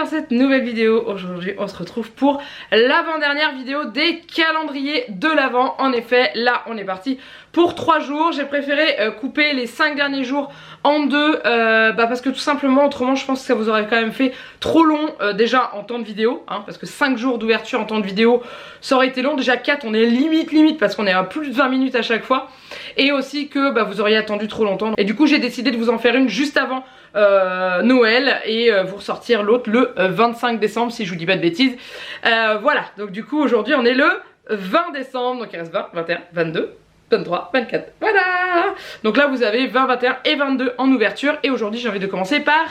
dans cette nouvelle vidéo. Aujourd'hui on se retrouve pour l'avant-dernière vidéo des calendriers de l'Avent. En effet là on est parti pour 3 jours. J'ai préféré couper les 5 derniers jours en deux parce que tout simplement autrement je pense que ça vous aurait quand même fait trop long déjà en temps de vidéo hein, parce que 5 jours d'ouverture en temps de vidéo ça aurait été long. Déjà 4 on est limite parce qu'on est à plus de 20 minutes à chaque fois. Et aussi que vous auriez attendu trop longtemps. Et du coup j'ai décidé de vous en faire une juste avant Noël et vous ressortir l'autre le 25 décembre si je vous dis pas de bêtises. Voilà, donc du coup aujourd'hui on est le 20 décembre, donc il reste 20, 21, 22, 23, 24, voilà. Donc là vous avez 20, 21 et 22 en ouverture. Et aujourd'hui j'ai envie de commencer par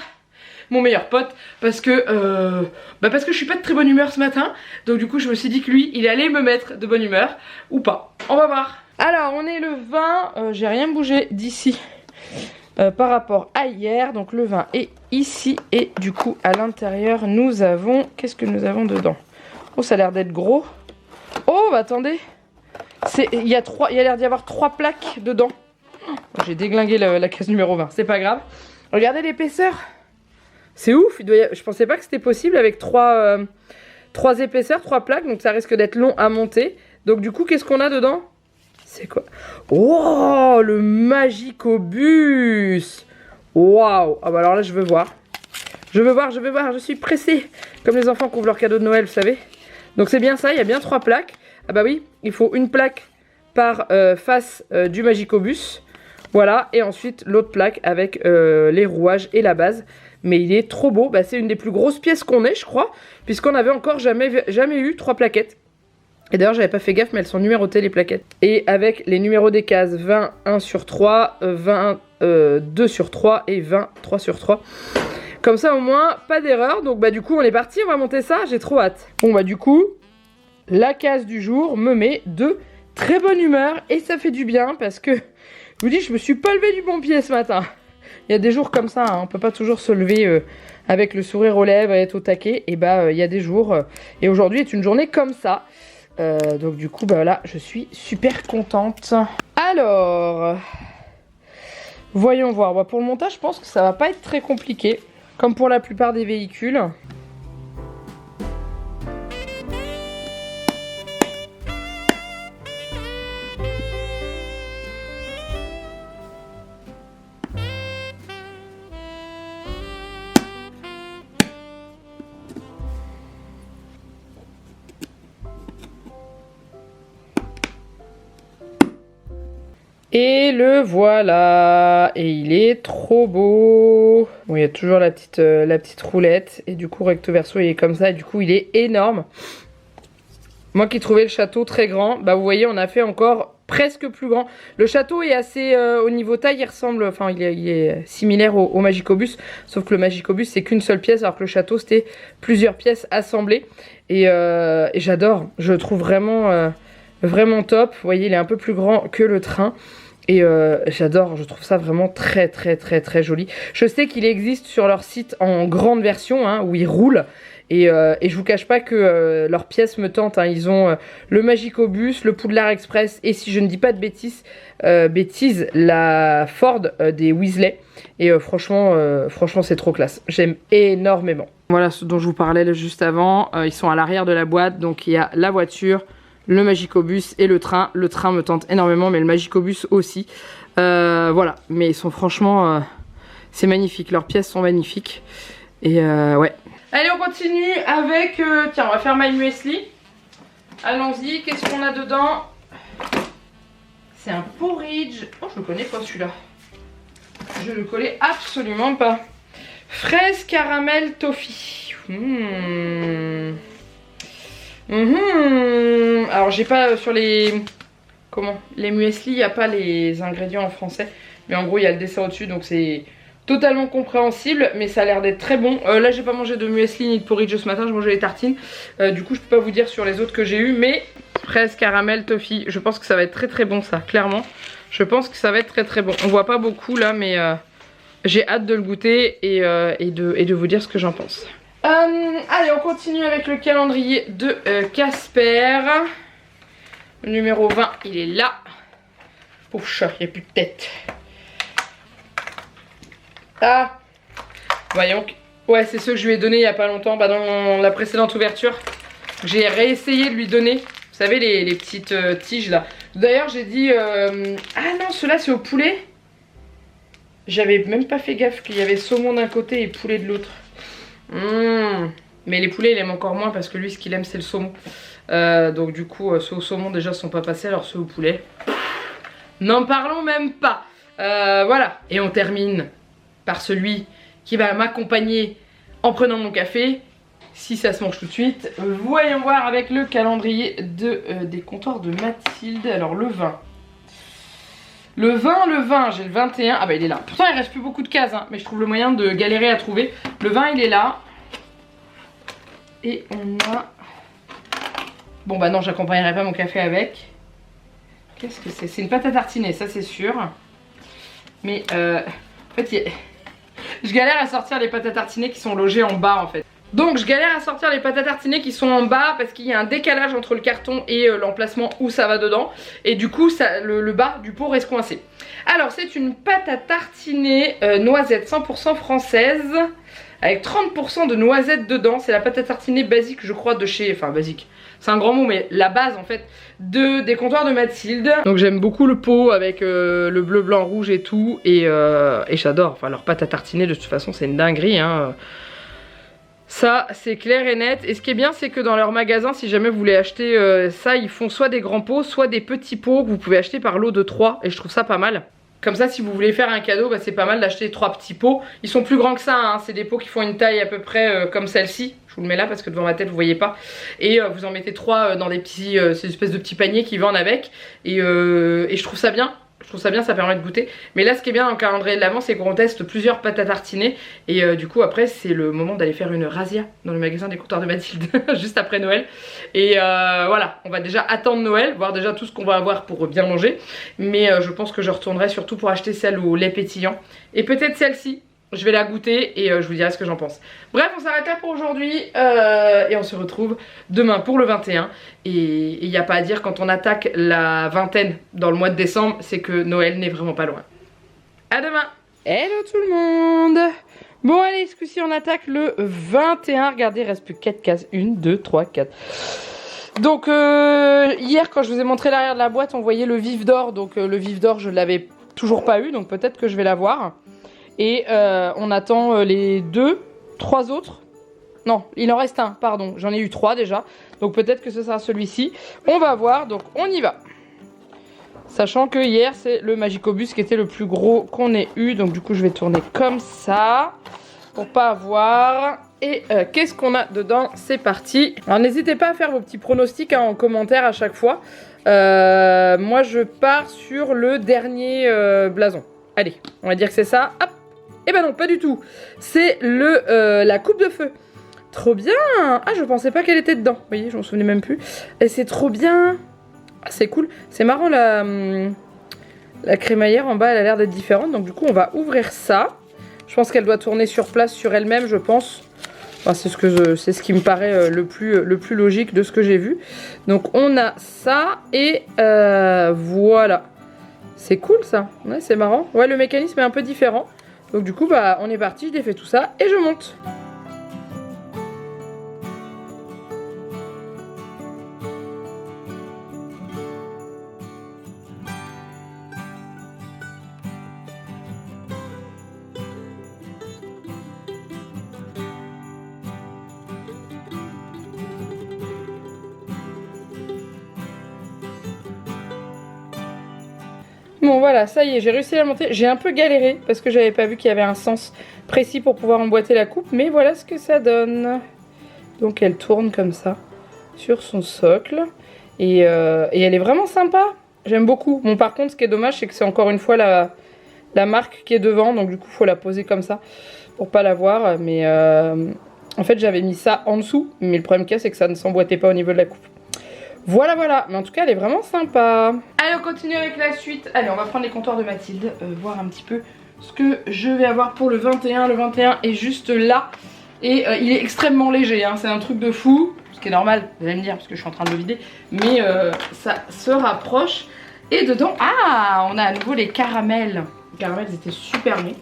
mon meilleur pote parce que je suis pas de très bonne humeur ce matin. Donc du coup je me suis dit que lui il allait me mettre de bonne humeur ou pas, on va voir. Alors on est le 20, j'ai rien bougé d'ici par rapport à hier. Donc le 20 est ici et du coup à l'intérieur nous avons, qu'est-ce que nous avons dedans? Oh ça a l'air d'être gros. Oh bah attendez, il y a l'air d'y avoir 3 plaques dedans. Oh, j'ai déglingué la case numéro 20, c'est pas grave. Regardez l'épaisseur, c'est ouf, je pensais pas que c'était possible avec 3 épaisseurs, 3 plaques. Donc ça risque d'être long à monter. Donc du coup qu'est-ce qu'on a dedans? C'est quoi? Oh, le Magicobus! Waouh! Ah bah alors là, je veux voir. Je veux voir, je suis pressée. Comme les enfants qui ouvrent leur cadeau de Noël, vous savez. Donc c'est bien ça, il y a bien 3 plaques. Ah bah oui, il faut une plaque par face du Magicobus. Voilà, et ensuite l'autre plaque avec les rouages et la base. Mais il est trop beau. Bah, c'est une des plus grosses pièces qu'on ait, je crois. Puisqu'on n'avait encore jamais eu 3 plaquettes. Et d'ailleurs j'avais pas fait gaffe mais elles sont numérotées les plaquettes. Et avec les numéros des cases 20 1 sur 3, 20 2 sur 3 et 20 3 sur 3. Comme ça au moins pas d'erreur. Donc du coup on est parti, on va monter ça, j'ai trop hâte. Bon du coup la case du jour me met de très bonne humeur. Et ça fait du bien parce que je vous dis je me suis pas levée du bon pied ce matin. Il y a des jours comme ça, hein, on peut pas toujours se lever avec le sourire aux lèvres et être au taquet. Et il y a des jours et aujourd'hui est une journée comme ça. Donc du coup là je suis super contente. Alors voyons voir. Pour le montage je pense que ça va pas être très compliqué comme pour la plupart des véhicules. Et le voilà, et il est trop beau. Bon, il y a toujours la petite roulette, et du coup recto verso il est comme ça, et du coup il est énorme. Moi qui trouvais le château très grand, vous voyez on a fait encore presque plus grand. Le château est assez, au niveau taille il ressemble, enfin il est similaire au Magicobus, sauf que le Magicobus c'est qu'une seule pièce, alors que le château c'était plusieurs pièces assemblées. Et j'adore, je le trouve vraiment top. Vous voyez il est un peu plus grand que le train. Et j'adore, je trouve ça vraiment très joli. Je sais qu'il existe sur leur site en grande version hein, où ils roulent. Et je vous cache pas que leurs pièces me tentent. Hein. Ils ont le Magicobus, le Poudlard Express et si je ne dis pas de bêtises, la Ford des Weasley. Et franchement c'est trop classe. J'aime énormément. Voilà ce dont je vous parlais là, juste avant. Ils sont à l'arrière de la boîte. Donc il y a la voiture, le Magicobus et le train. Le train me tente énormément, mais le Magicobus aussi. Voilà, mais ils sont franchement... c'est magnifique, leurs pièces sont magnifiques. Et ouais. Allez, on continue avec... tiens, on va faire My Muesli. Allons-y, qu'est-ce qu'on a dedans? C'est un porridge. Oh, je le connais pas celui-là. Je le connais absolument pas. Fraise caramel toffee. Alors j'ai pas sur les muesli, il n'y a pas les ingrédients en français. Mais en gros il y a le dessin au dessus donc c'est totalement compréhensible. Mais ça a l'air d'être très bon. Là j'ai pas mangé de muesli ni de porridge ce matin, je mangeais les tartines. Du coup je peux pas vous dire sur les autres que j'ai eu. Mais fraise caramel toffee, je pense que ça va être très bon ça, clairement. Je pense que ça va être très bon. On voit pas beaucoup là mais j'ai hâte de le goûter et de vous dire ce que j'en pense. Allez, on continue avec le calendrier de Casper. Le numéro 20, il est là. Pauvre chat, il n'y a plus de tête. Ah, voyons. Ouais, c'est ceux que je lui ai donné il y a pas longtemps, bah dans la précédente ouverture. J'ai réessayé de lui donner, vous savez les petites tiges là. D'ailleurs j'ai dit, ah non ceux-là c'est au poulet. J'avais même pas fait gaffe qu'il y avait saumon d'un côté et poulet de l'autre. Mais les poulets il aime encore moins parce que lui ce qu'il aime c'est le saumon. Donc du coup ceux au saumon déjà sont pas passés, alors ceux au poulet, n'en parlons même pas. Voilà, et on termine par celui qui va m'accompagner en prenant mon café. Si ça se mange tout de suite, voyons voir avec le calendrier des comptoirs de Mathilde. Alors le 20. Le 20, j'ai le 21. Ah bah il est là. Pourtant il reste plus beaucoup de cases, hein, mais je trouve le moyen de galérer à trouver. Le 20 il est là. Et on a... Bon bah non, j'accompagnerai pas mon café avec. Qu'est-ce que c'est? C'est une pâte à tartiner, ça c'est sûr. Mais en fait, je galère à sortir les pâtes à tartiner qui sont logées en bas en fait. Donc je galère à sortir les pâtes à tartiner qui sont en bas parce qu'il y a un décalage entre le carton et l'emplacement où ça va dedans. Et du coup ça, le bas du pot reste coincé. Alors c'est une pâte à tartiner noisette 100% française avec 30% de noisettes dedans. C'est la pâte à tartiner basique je crois de chez... Enfin basique, c'est un grand mot mais la base en fait des comptoirs de Mathilde. Donc j'aime beaucoup le pot avec le bleu, blanc, rouge et tout. Et j'adore, enfin leur pâte à tartiner de toute façon c'est une dinguerie hein. Ça c'est clair et net. Et ce qui est bien c'est que dans leur magasin si jamais vous voulez acheter ça, ils font soit des grands pots soit des petits pots que vous pouvez acheter par lot de 3. Et je trouve ça pas mal. Comme ça si vous voulez faire un cadeau, bah, c'est pas mal d'acheter 3 petits pots. Ils sont plus grands que ça hein. C'est des pots qui font une taille à peu près comme celle-ci. Je vous le mets là parce que devant ma tête vous voyez pas. Et vous en mettez 3 dans des petits, ces espèces de petits paniers qui vendent avec. Et je trouve ça bien. Je trouve ça bien, ça permet de goûter. Mais là ce qui est bien dans le calendrier de l'Avent c'est qu'on teste plusieurs pâtes à tartiner. Et du coup après c'est le moment d'aller faire une razzia dans le magasin des comptoirs de Mathilde juste après Noël. Et voilà, on va déjà attendre Noël, voir déjà tout ce qu'on va avoir pour bien manger. Mais je pense que je retournerai surtout pour acheter celle au lait pétillant. Et peut-être celle-ci. Je vais la goûter et je vous dirai ce que j'en pense. Bref, on s'arrête là pour aujourd'hui et on se retrouve demain pour le 21. Et il n'y a pas à dire, quand on attaque la vingtaine dans le mois de décembre, c'est que Noël n'est vraiment pas loin. À demain. Hello tout le monde. Bon allez, ce coup-ci on attaque le 21. Regardez, il reste plus que 4 cases. 1, 2, 3, 4. Donc hier quand je vous ai montré l'arrière de la boîte, on voyait le vif d'or. Donc le vif d'or je l'avais toujours pas eu, donc peut-être que je vais l'avoir. Et on attend les 3 autres. Non, il en reste un, pardon. J'en ai eu 3 déjà. Donc peut-être que ce sera celui-ci. On va voir, donc on y va. Sachant que hier, c'est le Magicobus qui était le plus gros qu'on ait eu. Donc du coup, je vais tourner comme ça. Pour pas avoir. Et qu'est-ce qu'on a dedans? C'est parti. Alors n'hésitez pas à faire vos petits pronostics hein, en commentaire à chaque fois. Moi, je pars sur le dernier blason. Allez, on va dire que c'est ça. Hop. Eh ben non, pas du tout. C'est la coupe de feu. Trop bien. Ah, je pensais pas qu'elle était dedans. Vous voyez, je m'en souvenais même plus. Et c'est trop bien. Ah, c'est cool. C'est marrant, la crémaillère en bas, elle a l'air d'être différente. Donc du coup, on va ouvrir ça. Je pense qu'elle doit tourner sur place sur elle-même, je pense. Enfin, c'est ce qui me paraît le plus logique de ce que j'ai vu. Donc on a ça et voilà. C'est cool ça. Ouais, c'est marrant. Ouais, le mécanisme est un peu différent. Donc du coup, bah, on est parti, je défais tout ça et je monte. Bon voilà, ça y est, j'ai réussi à la monter. J'ai un peu galéré parce que j'avais pas vu qu'il y avait un sens précis pour pouvoir emboîter la coupe. Mais voilà ce que ça donne. Donc elle tourne comme ça sur son socle. Et elle est vraiment sympa. J'aime beaucoup. Bon par contre ce qui est dommage c'est que c'est encore une fois la marque qui est devant. Donc du coup il faut la poser comme ça pour pas la voir. Mais en fait j'avais mis ça en dessous. Mais le problème qu'il y a c'est que ça ne s'emboîtait pas au niveau de la coupe. Voilà, voilà, mais en tout cas elle est vraiment sympa. Allez, on continue avec la suite. Allez, on va prendre les comptoirs de Mathilde, voir un petit peu ce que je vais avoir pour le 21. Le 21 est juste là et il est extrêmement léger, hein. C'est un truc de fou, ce qui est normal, vous allez me dire, parce que je suis en train de le vider. Mais ça se rapproche. Et dedans, ah, on a à nouveau les caramels. Les caramels étaient super bons.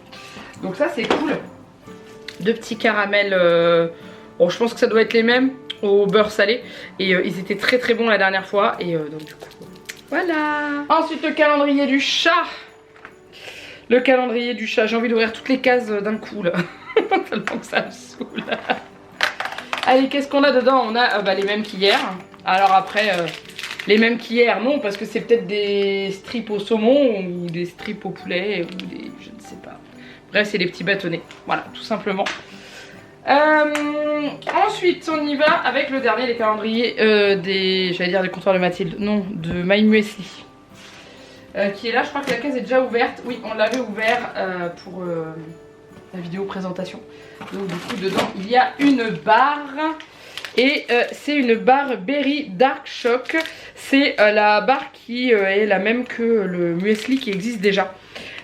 Donc ça c'est cool. 2 petits caramels, bon, je pense que ça doit être les mêmes, au beurre salé. Et ils étaient très très bons la dernière fois. Et donc du coup, voilà. Ensuite le calendrier du chat. Le calendrier du chat, j'ai envie d'ouvrir toutes les cases d'un coup là. Tellement que ça me saoule. Allez, qu'est-ce qu'on a dedans? On a les mêmes qu'hier. Alors après, les mêmes qu'hier, non, parce que c'est peut-être des strips au saumon ou des strips au poulet ou des... je ne sais pas. Bref, c'est des petits bâtonnets. Voilà, tout simplement. Ensuite, on y va avec le dernier, les calendriers des... j'allais dire des comptoirs de Mathilde. Non, de My Muesli. Qui est là, je crois que la case est déjà ouverte. Oui, on l'avait ouvert pour la vidéo présentation. Donc du coup, dedans, il y a une barre. Et c'est une barre Berry Dark Choc. C'est la barre qui est la même que le muesli qui existe déjà.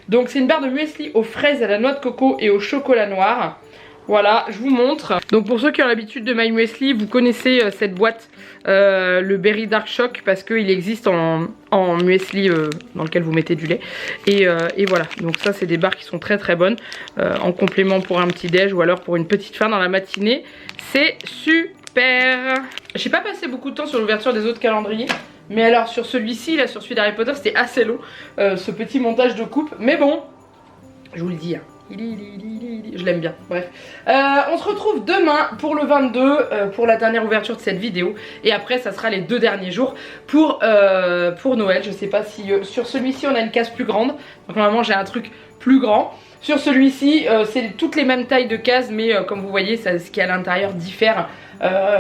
Donc c'est une barre de muesli aux fraises, à la noix de coco et au chocolat noir. Voilà, je vous montre. Donc pour ceux qui ont l'habitude de My Muesli, vous connaissez cette boîte, le Berry Dark Choc, parce qu'il existe en muesli dans lequel vous mettez du lait. Et voilà, donc ça c'est des barres qui sont très très bonnes, en complément pour un petit déj ou alors pour une petite faim dans la matinée. C'est super. J'ai pas passé beaucoup de temps sur l'ouverture des autres calendriers. Mais alors sur celui-ci, là sur celui d'Harry Potter, c'était assez long, ce petit montage de coupe. Mais bon, je vous le dis, hein. Je l'aime bien, bref. On se retrouve demain pour le 22, pour la dernière ouverture de cette vidéo. Et après ça sera les 2 derniers jours pour Noël. Je sais pas si sur celui-ci on a une case plus grande. Donc normalement j'ai un truc plus grand. Sur celui-ci c'est toutes les mêmes tailles de cases, mais comme vous voyez ça, ce qui est à l'intérieur diffère.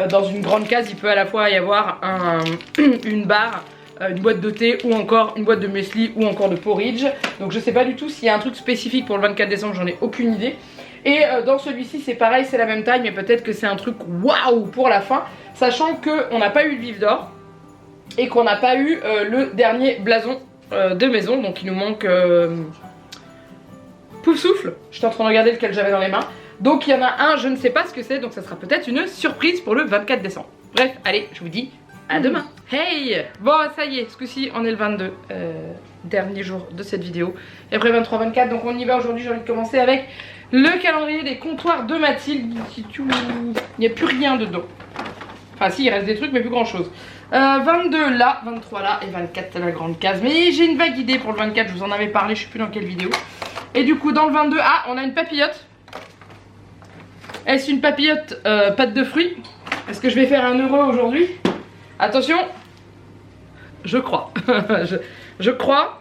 Dans une grande case il peut à la fois y avoir une barre, une boîte de thé ou encore une boîte de muesli ou encore de porridge. Donc je sais pas du tout s'il y a un truc spécifique pour le 24 décembre, j'en ai aucune idée. Et dans celui-ci c'est pareil, c'est la même taille, mais peut-être que c'est un truc waouh pour la fin, sachant qu'on n'a pas eu le vif d'or et qu'on n'a pas eu le dernier blason de maison. Donc il nous manque Pouf Souffle. J'étais en train de regarder lequel j'avais dans les mains. Donc il y en a un, je ne sais pas ce que c'est, donc ça sera peut-être une surprise pour le 24 décembre. Bref, allez, je vous dis à demain. Hey! Bon, ça y est, ce coup-ci, on est le 22, dernier jour de cette vidéo. Et après 23-24, donc on y va aujourd'hui. J'ai envie de commencer avec le calendrier des comptoirs de Mathilde. Il n'y a plus rien dedans. Enfin si, il reste des trucs, mais plus grand chose. 22 là, 23 là et 24 la grande case. Mais j'ai une vague idée pour le 24, je vous en avais parlé, je sais plus dans quelle vidéo. Et du coup, dans le 22, ah, on a une papillote. Est-ce une papillote pâte de fruits? Est-ce que je vais faire un heureux aujourd'hui? Attention, je crois. je crois.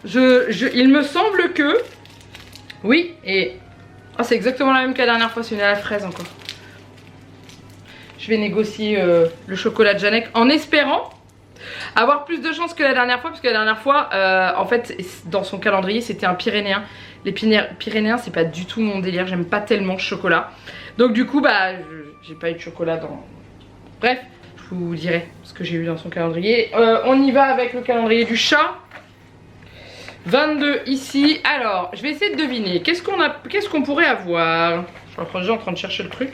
Il me semble que... Oui, et... Oh, c'est exactement la même que la dernière fois, c'est une à la fraise encore. Je vais négocier le chocolat de Janek en espérant avoir plus de chance que la dernière fois. Parce que la dernière fois, en fait, dans son calendrier, c'était un Pyrénéen. Les Pyrénéens, c'est pas du tout mon délire. J'aime pas tellement le chocolat. Donc du coup, bah, j'ai pas eu de chocolat dans... Bref, je vous dirai ce que j'ai eu dans son calendrier. On y va avec le calendrier du chat. 22 ici. Alors, je vais essayer de deviner. Qu'est-ce qu'on pourrait avoir? Je suis en train de chercher le truc.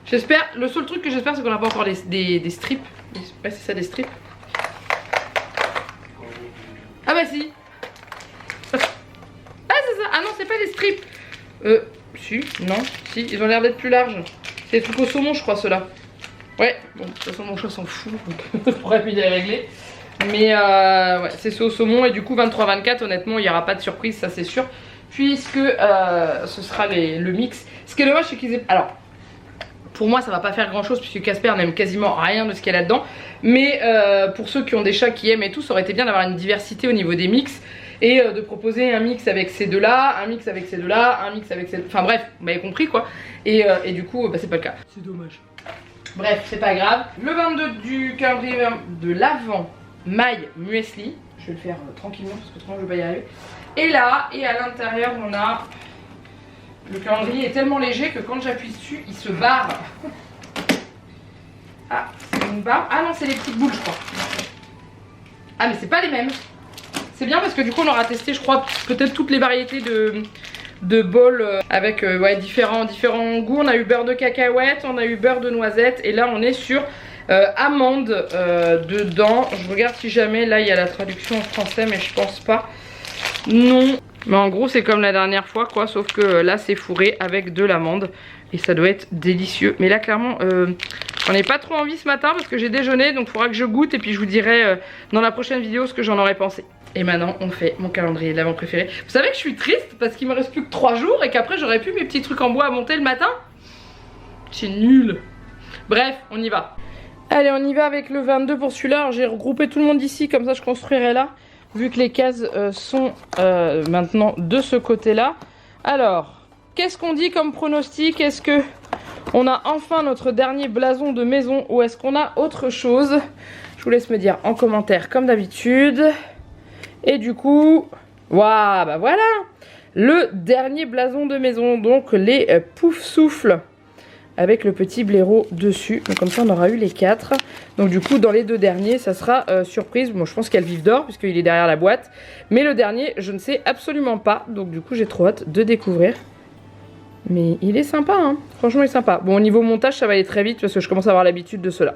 J'espère... Le seul truc que j'espère, c'est qu'on n'a pas encore des strips. Ouais, c'est ça, des strips. Ah bah si. Ah, c'est ça. Ah non, c'est pas des strips. Si, non, si, ils ont l'air d'être plus larges. C'est des trucs au saumon, je crois, ceux-là. Ouais, bon, de toute façon, mon chat s'en fout, donc je pourrais plus les régler. Mais ouais, c'est ceux au saumon. Et du coup, 23-24, honnêtement, il n'y aura pas de surprise, ça c'est sûr. Puisque ce sera le mix. Ce qui est dommage, c'est qu'ils aient... Alors, pour moi, ça va pas faire grand-chose, puisque Casper n'aime quasiment rien de ce qu'il y a là-dedans. Mais pour ceux qui ont des chats qui aiment et tout, ça aurait été bien d'avoir une diversité au niveau des mix. Et de proposer un mix avec ces deux-là, un mix avec ces deux-là, un mix avec ces deux... Enfin bref, vous m'avez compris quoi. Et du coup, bah, c'est pas le cas. C'est dommage. Bref, c'est pas grave. Le 22 du calendrier de l'Avent, My Muesli. Je vais le faire tranquillement parce que sinon je vais pas y arriver. Et là, et à l'intérieur, on a... Le calendrier est tellement léger que quand j'appuie dessus, il se barre. Ah, c'est une barre. Ah non, c'est les petites boules, je crois. Ah, mais c'est pas les mêmes. C'est bien parce que du coup, on aura testé, je crois, peut-être toutes les variétés de bols avec ouais, différents goûts. On a eu beurre de cacahuète, on a eu beurre de noisette. Et là, on est sur amande dedans. Je regarde si jamais, là, il y a la traduction en français, mais je pense pas. Non. Mais en gros c'est comme la dernière fois quoi, sauf que là c'est fourré avec de l'amande et ça doit être délicieux. Mais là clairement j'en ai pas trop envie ce matin parce que j'ai déjeuné, donc il faudra que je goûte et puis je vous dirai dans la prochaine vidéo ce que j'en aurais pensé. Et maintenant on fait mon calendrier de l'avant préféré. Vous savez que je suis triste parce qu'il me reste plus que 3 jours et qu'après j'aurais plus mes petits trucs en bois à monter le matin. C'est nul. Bref, on y va. Allez, on y va avec le 22 pour celui-là. J'ai regroupé tout le monde ici, comme ça je construirai là. Vu que les cases sont maintenant de ce côté-là. Alors, qu'est-ce qu'on dit comme pronostic? Est-ce que on a enfin notre dernier blason de maison ou est-ce qu'on a autre chose? Je vous laisse me dire en commentaire comme d'habitude. Et du coup, waouh, bah voilà, le dernier blason de maison. Donc les pouf souffles avec le petit blaireau dessus. Donc comme ça on aura eu les 4. Donc du coup dans les 2 derniers ça sera surprise. Bon je pense qu'elle vive d'or puisqu'il est derrière la boîte. Mais le dernier je ne sais absolument pas. Donc du coup j'ai trop hâte de découvrir. Mais il est sympa hein. Franchement il est sympa. Bon au niveau montage ça va aller très vite parce que je commence à avoir l'habitude de cela.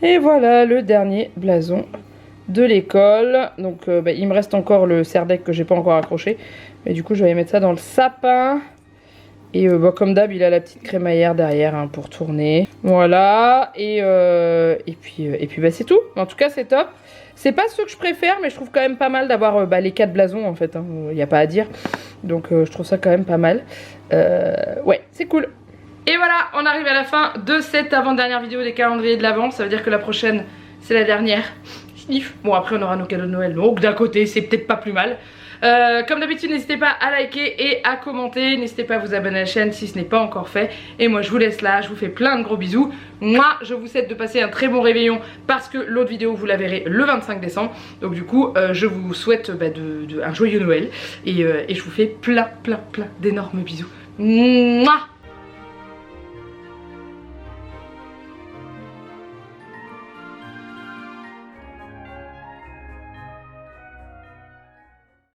Et voilà le dernier blason de l'école. Donc il me reste encore le serdec que j'ai pas encore accroché. Mais du coup je vais mettre ça dans le sapin. Et comme d'hab il a la petite crémaillère derrière hein, pour tourner. Voilà. Et puis c'est tout. En tout cas c'est top. C'est pas ce que je préfère mais je trouve quand même pas mal d'avoir les 4 blasons en fait. Il n'y a pas à dire. Donc je trouve ça quand même pas mal. Ouais c'est cool. Et voilà, on arrive à la fin de cette avant-dernière vidéo des calendriers de l'Avent. Ça veut dire que la prochaine, c'est la dernière. Sniff. Bon, après, on aura nos cadeaux de Noël. Donc, d'un côté, c'est peut-être pas plus mal. Comme d'habitude, n'hésitez pas à liker et à commenter. N'hésitez pas à vous abonner à la chaîne si ce n'est pas encore fait. Et moi, je vous laisse là. Je vous fais plein de gros bisous. Moi, je vous souhaite de passer un très bon réveillon parce que l'autre vidéo, vous la verrez le 25 décembre. Donc, du coup, je vous souhaite un joyeux Noël. Et je vous fais plein d'énormes bisous. Mouah.